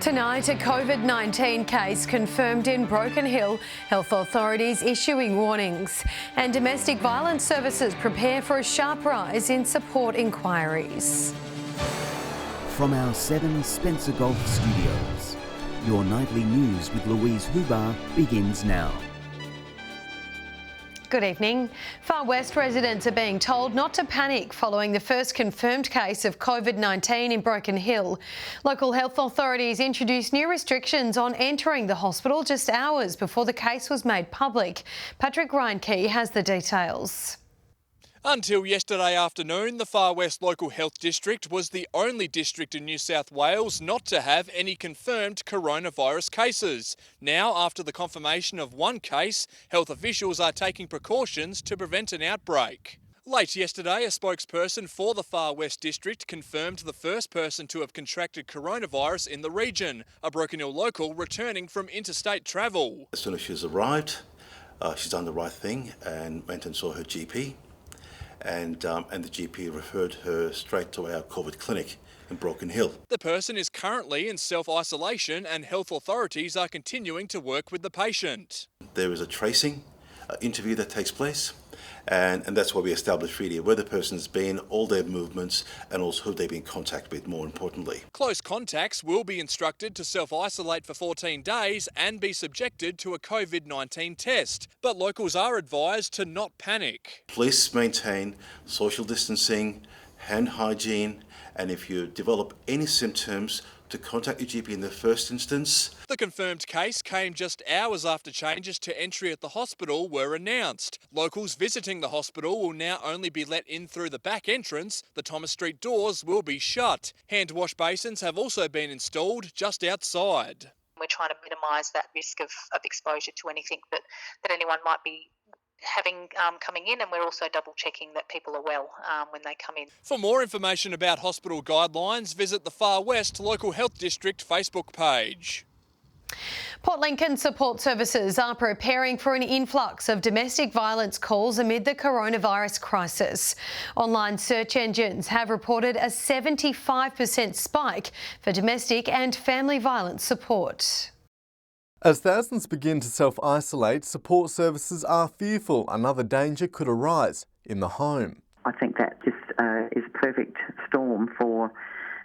Tonight, a COVID-19 case confirmed in Broken Hill. Health authorities issuing warnings. And domestic violence services prepare for a sharp rise in support inquiries. From our 7 Spencer Golf studios, your nightly news with Louise Huber begins now. Good evening. Far West residents are being told not to panic following the first confirmed case of COVID-19 in Broken Hill. Local health authorities introduced new restrictions on entering the hospital just hours before the case was made public. Patrick Reinke has the details. Until yesterday afternoon, the Far West Local Health District was the only district in New South Wales not to have any confirmed coronavirus cases. Now, after the confirmation of one case, health officials are taking precautions to prevent an outbreak. Late yesterday, a spokesperson for the Far West District confirmed the first person to have contracted coronavirus in the region, a Broken Hill local returning from interstate travel. As soon as she's arrived, she's done the right thing and went and saw her GP. And the GP referred her straight to our COVID clinic in Broken Hill. The person is currently in self-isolation and health authorities are continuing to work with the patient. There is a tracing interview that takes place and that's what we established really, where the person's been, all their movements and also who they've been in contact with, more importantly. Close contacts will be instructed to self-isolate for 14 days and be subjected to a COVID-19 test. But locals are advised to not panic. Please maintain social distancing, hand hygiene, and if you develop any symptoms, to contact your GP in the first instance. The confirmed case came just hours after changes to entry at the hospital were announced. Locals visiting the hospital will now only be let in through the back entrance. The Thomas Street doors will be shut. Hand wash basins have also been installed just outside. We're trying to minimise that risk of exposure to anything that anyone might be having coming in, and we're also double checking that people are well when they come in. For more information about hospital guidelines, visit the Far West Local Health District Facebook page. Port Lincoln support services are preparing for an influx of domestic violence calls amid the coronavirus crisis. Online search engines have reported a 75% spike for domestic and family violence support. As thousands begin to self-isolate, support services are fearful another danger could arise in the home. I think that just is a perfect storm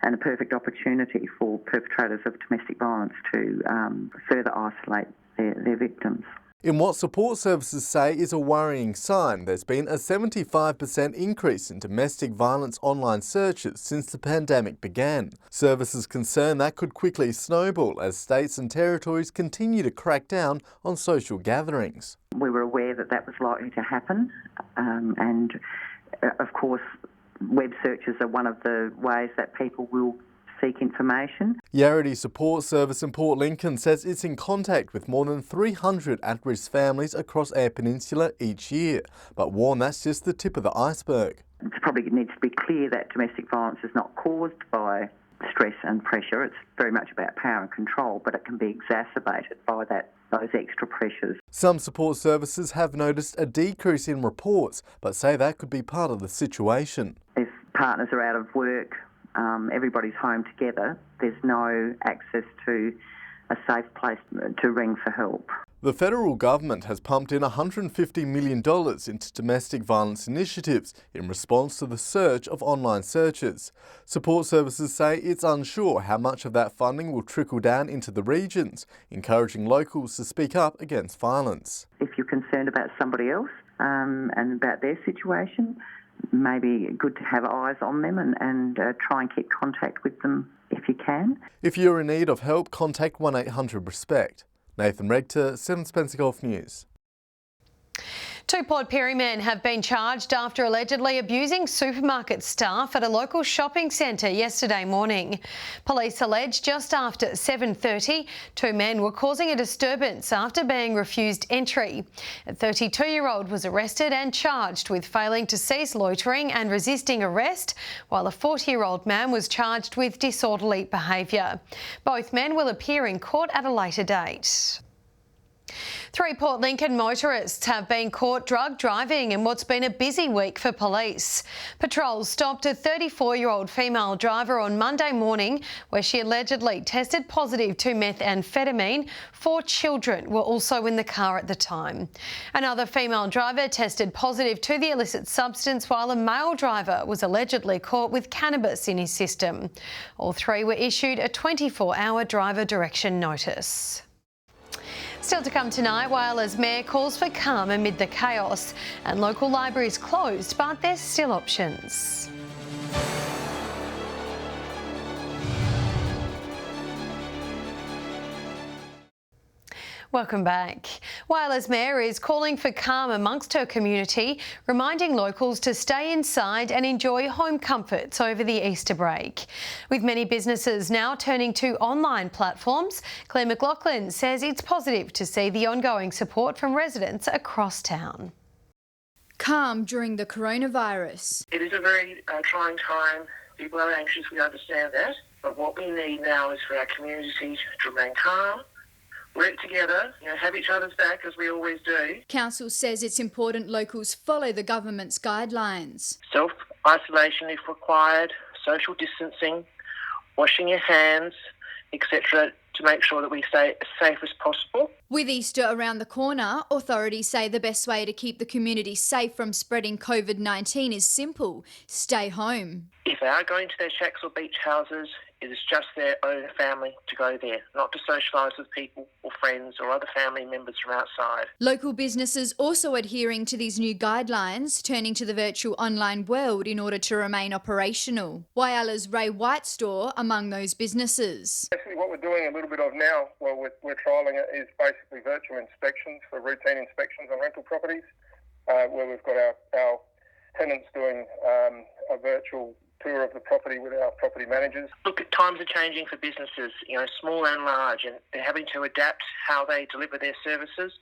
and a perfect opportunity for perpetrators of domestic violence to further isolate their victims. In what support services say is a worrying sign, there's been a 75% increase in domestic violence online searches since the pandemic began. Services concern that could quickly snowball as states and territories continue to crack down on social gatherings. We were aware that was likely to happen, and of course web searches are one of the ways that people will seek information. Yarrity Support Service in Port Lincoln says it's in contact with more than 300 at-risk families across Eyre Peninsula each year, but warn that's just the tip of the iceberg. It probably needs to be clear that domestic violence is not caused by stress and pressure. It's very much about power and control, but it can be exacerbated by those extra pressures. Some support services have noticed a decrease in reports, but say that could be part of the situation. If partners are out of work, everybody's home together, there's no access to a safe place to ring for help. The federal government has pumped in $150 million into domestic violence initiatives in response to the surge of online searches. Support services say it's unsure how much of that funding will trickle down into the regions, encouraging locals to speak up against violence. If you're concerned about somebody else and about their situation, maybe good to have eyes on them and try and keep contact with them if you can. If you're in need of help, contact 1-800-RESPECT. Nathan Regter, 7 Spencer Golf News. 2 Port Pirie men have been charged after allegedly abusing supermarket staff at a local shopping centre yesterday morning. Police allege just after 7:30, 2 men were causing a disturbance after being refused entry. A 32-year-old was arrested and charged with failing to cease loitering and resisting arrest, while a 40-year-old man was charged with disorderly behaviour. Both men will appear in court at a later date. Three Port Lincoln motorists have been caught drug driving in what's been a busy week for police. Patrols stopped a 34-year-old female driver on Monday morning where she allegedly tested positive to methamphetamine. 4 children were also in the car at the time. Another female driver tested positive to the illicit substance while a male driver was allegedly caught with cannabis in his system. All 3 were issued a 24-hour driver direction notice. Still to come tonight, Whyala's Mayor calls for calm amid the chaos, and local libraries closed, but there's still options. Welcome back. Whyala's Mayor is calling for calm amongst her community, reminding locals to stay inside and enjoy home comforts over the Easter break. With many businesses now turning to online platforms, Claire McLaughlin says it's positive to see the ongoing support from residents across town. Calm during the coronavirus. It is a very trying time. People are anxious, we understand that. But what we need now is for our community to remain calm, work together, have each other's back as we always do. Council says it's important locals follow the government's guidelines. Self-isolation if required, social distancing, washing your hands, etc., to make sure that we stay as safe as possible. With Easter around the corner, authorities say the best way to keep the community safe from spreading COVID-19 is simple: stay home. If they are going to their shacks or beach houses, it is just their own family to go there, not to socialise with people or friends or other family members from outside. Local businesses also adhering to these new guidelines, turning to the virtual online world in order to remain operational. Whyala's Ray White store among those businesses. Actually, what we're doing a little bit of now, well, we're trialling it, is basically virtual inspections for routine inspections on rental properties, where we've got our tenants doing a virtual tour of the property with our property managers. Look, times are changing for businesses, small and large, and they're having to adapt how they deliver their services.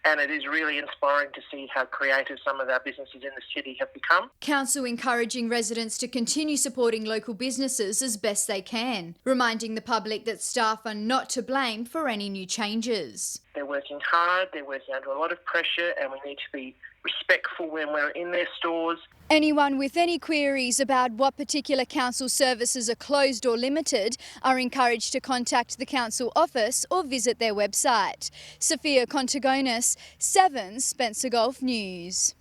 And it is really inspiring to see how creative some of our businesses in the city have become. Council encouraging residents to continue supporting local businesses as best they can, reminding the public that staff are not to blame for any new changes. They're working hard, they're working under a lot of pressure, and we need to be respectful when we're in their stores. Anyone with any queries about what particular council services are closed or limited are encouraged to contact the council office or visit their website. Sophia Contagonis, 7 Spencer Gulf News.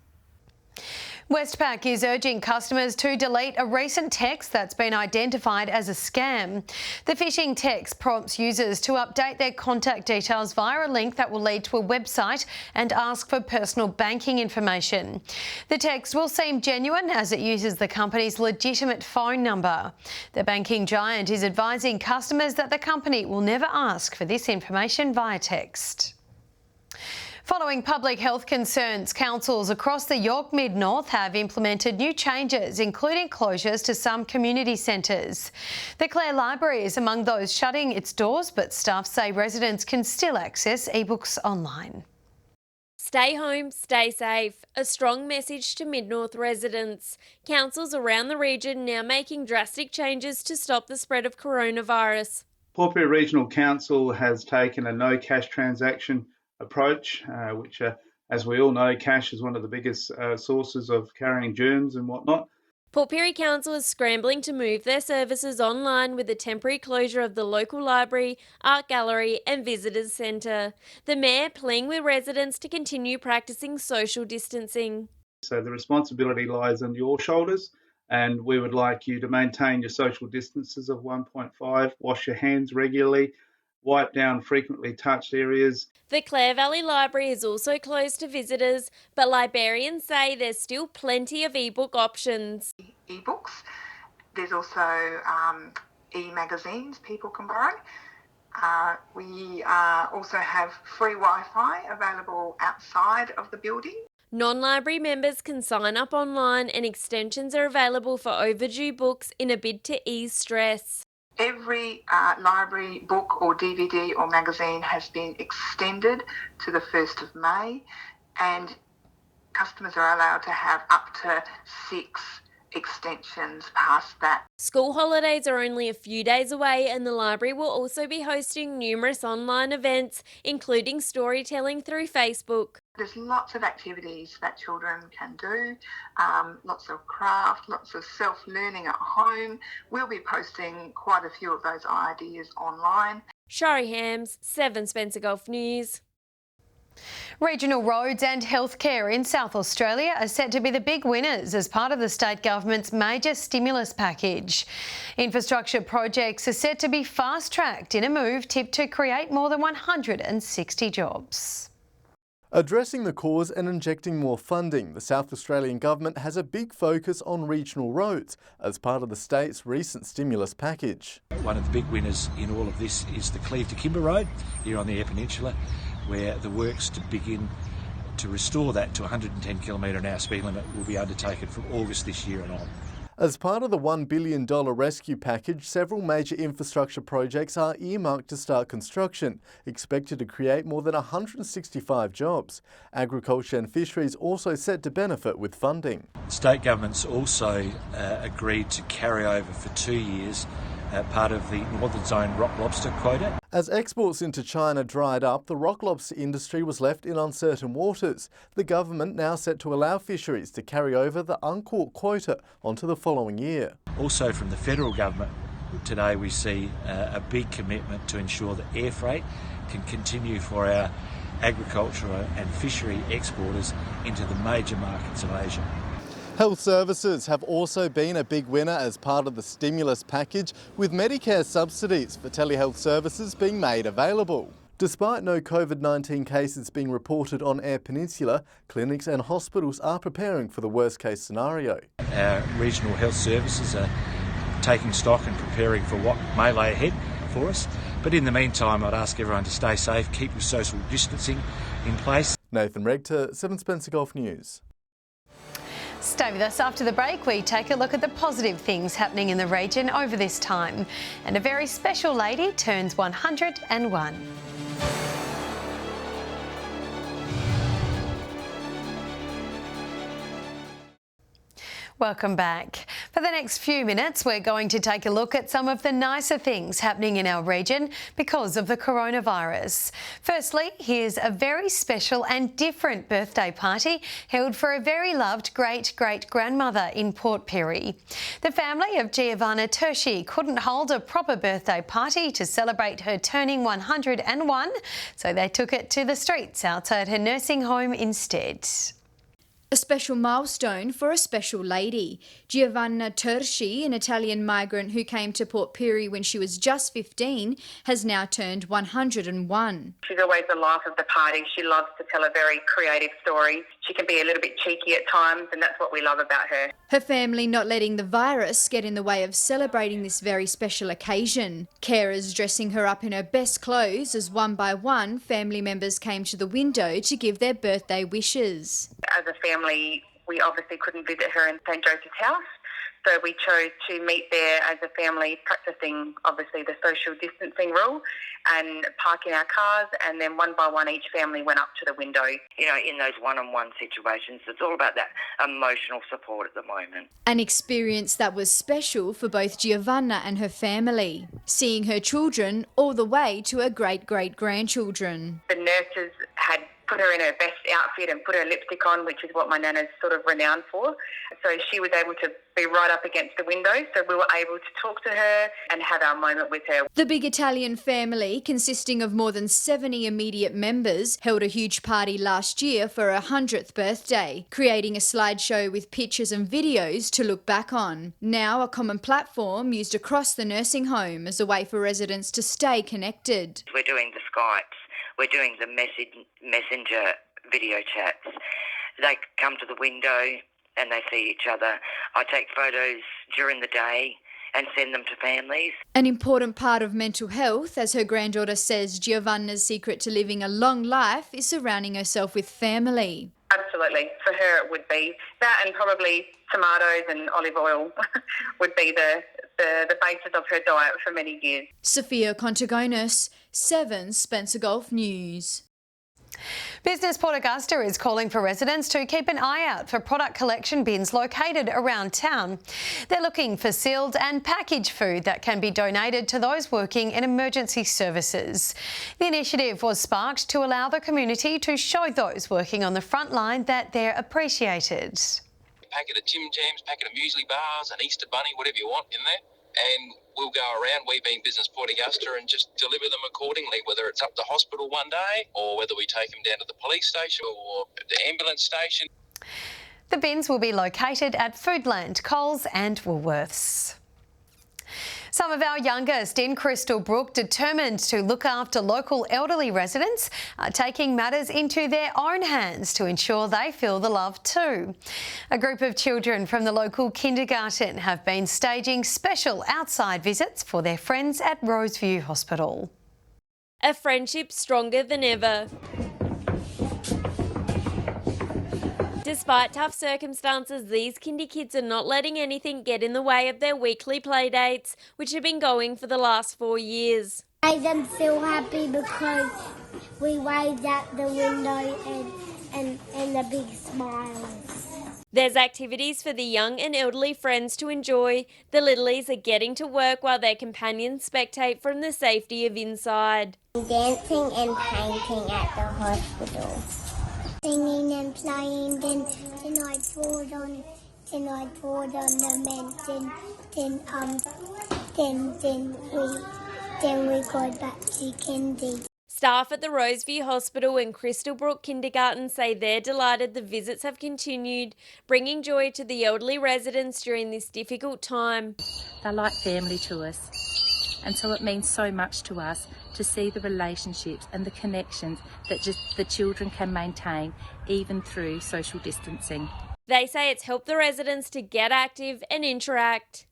Westpac is urging customers to delete a recent text that's been identified as a scam. The phishing text prompts users to update their contact details via a link that will lead to a website and ask for personal banking information. The text will seem genuine as it uses the company's legitimate phone number. The banking giant is advising customers that the company will never ask for this information via text. Following public health concerns, councils across the York Mid-North have implemented new changes, including closures to some community centres. The Clare Library is among those shutting its doors, but staff say residents can still access ebooks online. Stay home, stay safe. A strong message to Mid-North residents. Councils around the region now making drastic changes to stop the spread of coronavirus. Port Pirie Regional Council has taken a no cash transaction approach, which, as we all know, cash is one of the biggest sources of carrying germs and whatnot. Port Pirie Council is scrambling to move their services online with the temporary closure of the local library, art gallery and visitors centre. The Mayor pleading with residents to continue practising social distancing. So the responsibility lies on your shoulders, and we would like you to maintain your social distances of 1.5, wash your hands regularly, wipe down frequently touched areas. The Clare Valley Library is also closed to visitors, but librarians say there's still plenty of ebook options. Ebooks. There's also e-magazines people can borrow. We also have free Wi-Fi available outside of the building. Non-library members can sign up online and extensions are available for overdue books in a bid to ease stress. Every library book or DVD or magazine has been extended to the 1st of May, and customers are allowed to have up to 6 extensions past that. School holidays are only a few days away, and the library will also be hosting numerous online events, including storytelling through Facebook. There's lots of activities that children can do, lots of craft, lots of self-learning at home. We'll be posting quite a few of those ideas online. Shari Hams, 7 Spencer Gulf News. Regional roads and healthcare in South Australia are set to be the big winners as part of the state government's major stimulus package. Infrastructure projects are set to be fast-tracked in a move tipped to create more than 160 jobs. Addressing the cause and injecting more funding, the South Australian Government has a big focus on regional roads as part of the state's recent stimulus package. One of the big winners in all of this is the Cleve to Kimber Road here on the Eyre Peninsula, where the works to begin to restore that to 110 km/h speed limit will be undertaken from August this year and on. As part of the $1 billion rescue package, several major infrastructure projects are earmarked to start construction, expected to create more than 165 jobs. Agriculture and fisheries also set to benefit with funding. State governments also agreed to carry over for 2 years part of the Northern Zone rock lobster quota. As exports into China dried up, the rock lobster industry was left in uncertain waters. The government now set to allow fisheries to carry over the uncaught quota onto the following year. Also from the federal government, today we see a big commitment to ensure that air freight can continue for our agricultural and fishery exporters into the major markets of Asia. Health services have also been a big winner as part of the stimulus package, with Medicare subsidies for telehealth services being made available. Despite no COVID-19 cases being reported on Eyre Peninsula, clinics and hospitals are preparing for the worst-case scenario. Our regional health services are taking stock and preparing for what may lay ahead for us. But in the meantime, I'd ask everyone to stay safe, keep your social distancing in place. Nathan Regter, 7 Spencer Gulf News. Stay with us. After the break, we take a look at the positive things happening in the region over this time. And a very special lady turns 101. Welcome back. For the next few minutes, we're going to take a look at some of the nicer things happening in our region because of the coronavirus. Firstly, here's a very special and different birthday party held for a very loved great-great-grandmother in Port Pirie. The family of Giovanna Tershi couldn't hold a proper birthday party to celebrate her turning 101, so they took it to the streets outside her nursing home instead. A special milestone for a special lady. Giovanna Tershi, an Italian migrant who came to Port Pirie when she was just 15, has now turned 101. She's always the life of the party. She loves to tell a very creative story. She can be a little bit cheeky at times, and that's what we love about her. Her family not letting the virus get in the way of celebrating this very special occasion. Carers dressing her up in her best clothes as one by one family members came to the window to give their birthday wishes. As a family, we obviously couldn't visit her in St Joseph's house, so we chose to meet there as a family, practicing obviously the social distancing rule and parking our cars, and then one by one each family went up to the window. You know, in those one-on-one situations, it's all about that emotional support at the moment. An experience that was special for both Giovanna and her family, seeing her children all the way to her great-great-grandchildren. The nurses had put her in her best outfit and put her lipstick on, which is what my nana's sort of renowned for. So she was able to be right up against the window, so we were able to talk to her and have our moment with her. The big Italian family, consisting of more than 70 immediate members, held a huge party last year for her 100th birthday, creating a slideshow with pictures and videos to look back on. Now a common platform used across the nursing home as a way for residents to stay connected. We're doing the Skypes, we're doing the messenger video chats. They come to the window and they see each other. I take photos during the day and send them to families. An important part of mental health, as her granddaughter says, Giovanna's secret to living a long life is surrounding herself with family. Absolutely. For her it would be that, and probably tomatoes and olive oil would be the basis of her diet for many years. Sophia Contagonis, 7 Spencer Gulf News. Business Port Augusta is calling for residents to keep an eye out for product collection bins located around town. They're looking for sealed and packaged food that can be donated to those working in emergency services. The initiative was sparked to allow the community to show those working on the front line that they're appreciated. Packet of Tim Jams, packet of muesli bars, an Easter bunny, whatever you want in there. And we'll go around, we being Business Port Augusta, and just deliver them accordingly, whether it's up to hospital one day or whether we take them down to the police station or the ambulance station. The bins will be located at Foodland, Coles and Woolworths. Some of our youngest in Crystal Brook, determined to look after local elderly residents, are taking matters into their own hands to ensure they feel the love too. A group of children from the local kindergarten have been staging special outside visits for their friends at Roseview Hospital. A friendship stronger than ever. Despite tough circumstances, these kindy kids are not letting anything get in the way of their weekly play dates, which have been going for the last 4 years. Made them feel happy because we waved out the window and the big smiles. There's activities for the young and elderly friends to enjoy. The littlies are getting to work while their companions spectate from the safety of inside. Dancing and painting at the hospital. Singing and playing, then I poured on the mint, then we got back to kindy. Staff at the Roseview Hospital and Crystal Brook Kindergarten say they're delighted the visits have continued, bringing joy to the elderly residents during this difficult time. They're like family to us, and so it means so much to us to see the relationships and the connections that just the children can maintain even through social distancing. They say it's helped the residents to get active and interact.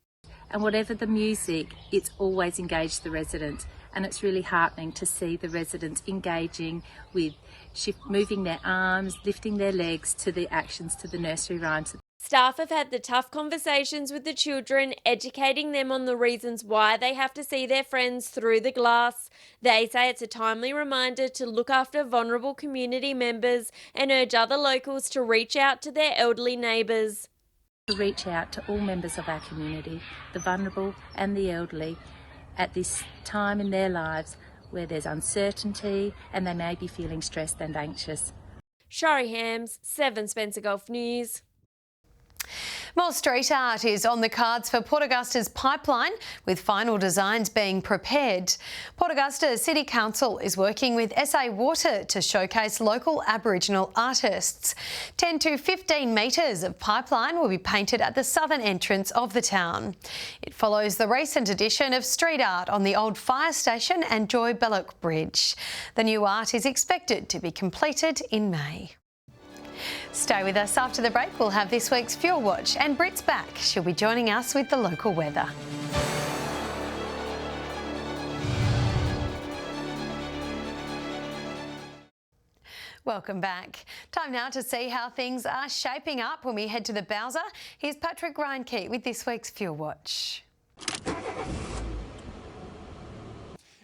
And whatever the music, it's always engaged the residents, and it's really heartening to see the residents engaging with moving their arms, lifting their legs to the actions, to the nursery rhymes. Staff have had the tough conversations with the children, educating them on the reasons why they have to see their friends through the glass. They say it's a timely reminder to look after vulnerable community members and urge other locals to reach out to their elderly neighbours. To reach out to all members of our community, the vulnerable and the elderly, at this time in their lives where there's uncertainty and they may be feeling stressed and anxious. Shari Hams, 7 Spencer Gulf News. More street art is on the cards for Port Augusta's pipeline, with final designs being prepared. Port Augusta City Council is working with SA Water to showcase local Aboriginal artists. 10 to 15 metres of pipeline will be painted at the southern entrance of the town. It follows the recent addition of street art on the old fire station and Joy Belloc Bridge. The new art is expected to be completed in May. Stay with us. After the break, we'll have this week's Fuel Watch, and Brit's back. She'll be joining us with the local weather. Welcome back. Time now to see how things are shaping up when we head to the Bowser. Here's Patrick Reinke with this week's Fuel Watch.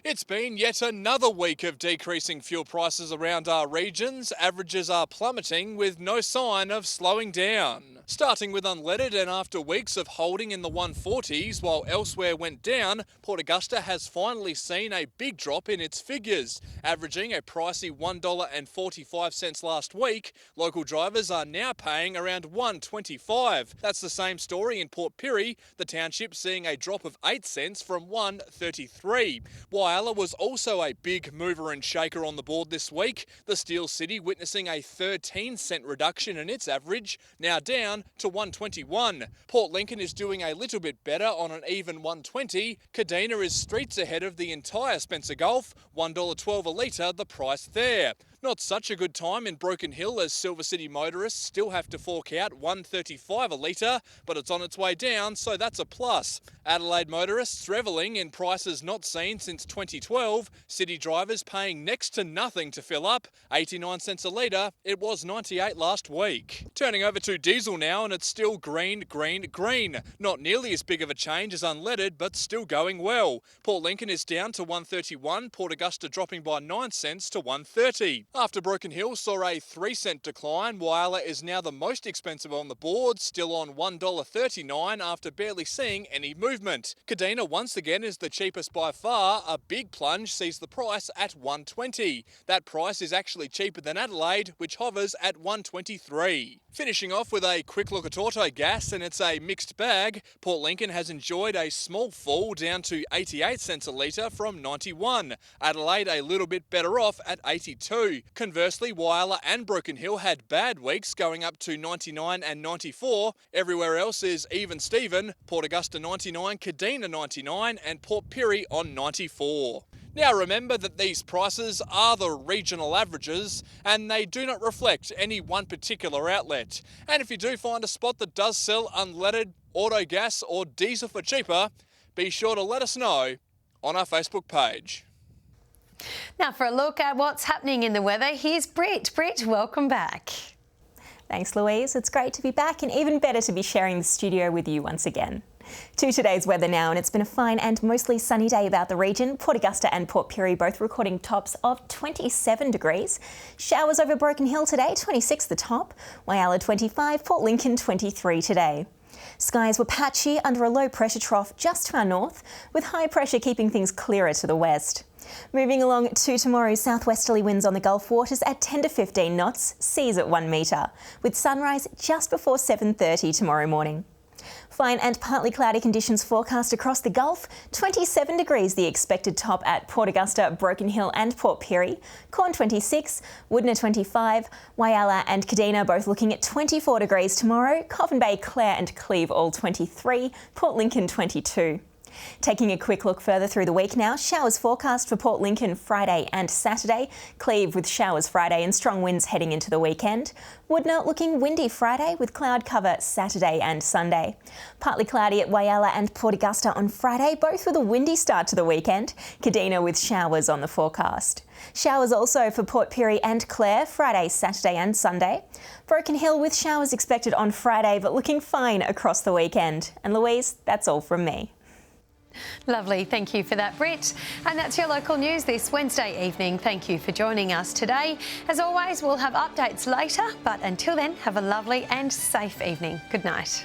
It's been yet another week of decreasing fuel prices around our regions. Averages are plummeting with no sign of slowing down. Starting with unleaded, and after weeks of holding in the 140s while elsewhere went down, Port Augusta has finally seen a big drop in its figures. Averaging a pricey $1.45 last week, local drivers are now paying around $1.25. That's the same story in Port Pirie, the township seeing a drop of 8 cents from $1.33. Whyalla was also a big mover and shaker on the board this week, the Steel City witnessing a 13-cent reduction in its average, now down to $1.21. Port Lincoln is doing a little bit better on an even $1.20. Kadina is streets ahead of the entire Spencer Gulf, $1.12 a litre the price there. Not such a good time in Broken Hill, as Silver City motorists still have to fork out $1.35 a litre, but it's on its way down, so that's a plus. Adelaide motorists revelling in prices not seen since 2012, city drivers paying next to nothing to fill up, 89 cents a litre, it was 98 last week. Turning over to diesel now, and it's still green, green, green. Not nearly as big of a change as unleaded, but still going well. Port Lincoln is down to $1.31, Port Augusta dropping by 9 cents to $1.30. After Broken Hill saw a 3-cent decline, Whyalla is now the most expensive on the board, still on $1.39 after barely seeing any movement. Kadina once again is the cheapest by far. A big plunge sees the price at $1.20. That price is actually cheaper than Adelaide, which hovers at $1.23. Finishing off with a quick look at auto gas, and it's a mixed bag. Port Lincoln has enjoyed a small fall down to 88 cents a litre from 91. Adelaide a little bit better off at 82. Conversely, Whyalla and Broken Hill had bad weeks, going up to 99 and 94. Everywhere else is even Steven. Port Augusta 99, Kadina 99 and Port Pirie on 94. Now remember that these prices are the regional averages and they do not reflect any one particular outlet. And if you do find a spot that does sell unleaded auto gas or diesel for cheaper, be sure to let us know on our Facebook page. Now for a look at what's happening in the weather, here's Britt. Britt, welcome back. Thanks, Louise. It's great to be back and even better to be sharing the studio with you once again. To today's weather now, and it's been a fine and mostly sunny day about the region. Port Augusta and Port Pirie both recording tops of 27 degrees. Showers over Broken Hill today, 26 the top. Whyalla 25, Port Lincoln 23 today. Skies were patchy under a low pressure trough just to our north, with high pressure keeping things clearer to the west. Moving along to tomorrow, southwesterly winds on the Gulf waters at 10 to 15 knots, seas at 1 metre, with sunrise just before 7:30 tomorrow morning. Fine and partly cloudy conditions forecast across the Gulf. 27 degrees the expected top at Port Augusta, Broken Hill and Port Pirie. Corn 26, Woodner 25, Whyalla and Kadina both looking at 24 degrees tomorrow. Coffin Bay, Clare and Cleve all 23, Port Lincoln 22. Taking a quick look further through the week now, showers forecast for Port Lincoln Friday and Saturday. Cleve with showers Friday and strong winds heading into the weekend. Woodner looking windy Friday with cloud cover Saturday and Sunday. Partly cloudy at Whyalla and Port Augusta on Friday, both with a windy start to the weekend. Kadina with showers on the forecast. Showers also for Port Pirie and Clare Friday, Saturday and Sunday. Broken Hill with showers expected on Friday but looking fine across the weekend. And Louise, that's all from me. Lovely, thank you for that, Britt. And that's your local news this Wednesday evening. Thank you for joining us today. As always, we'll have updates later, but until then, have a lovely and safe evening. Good night.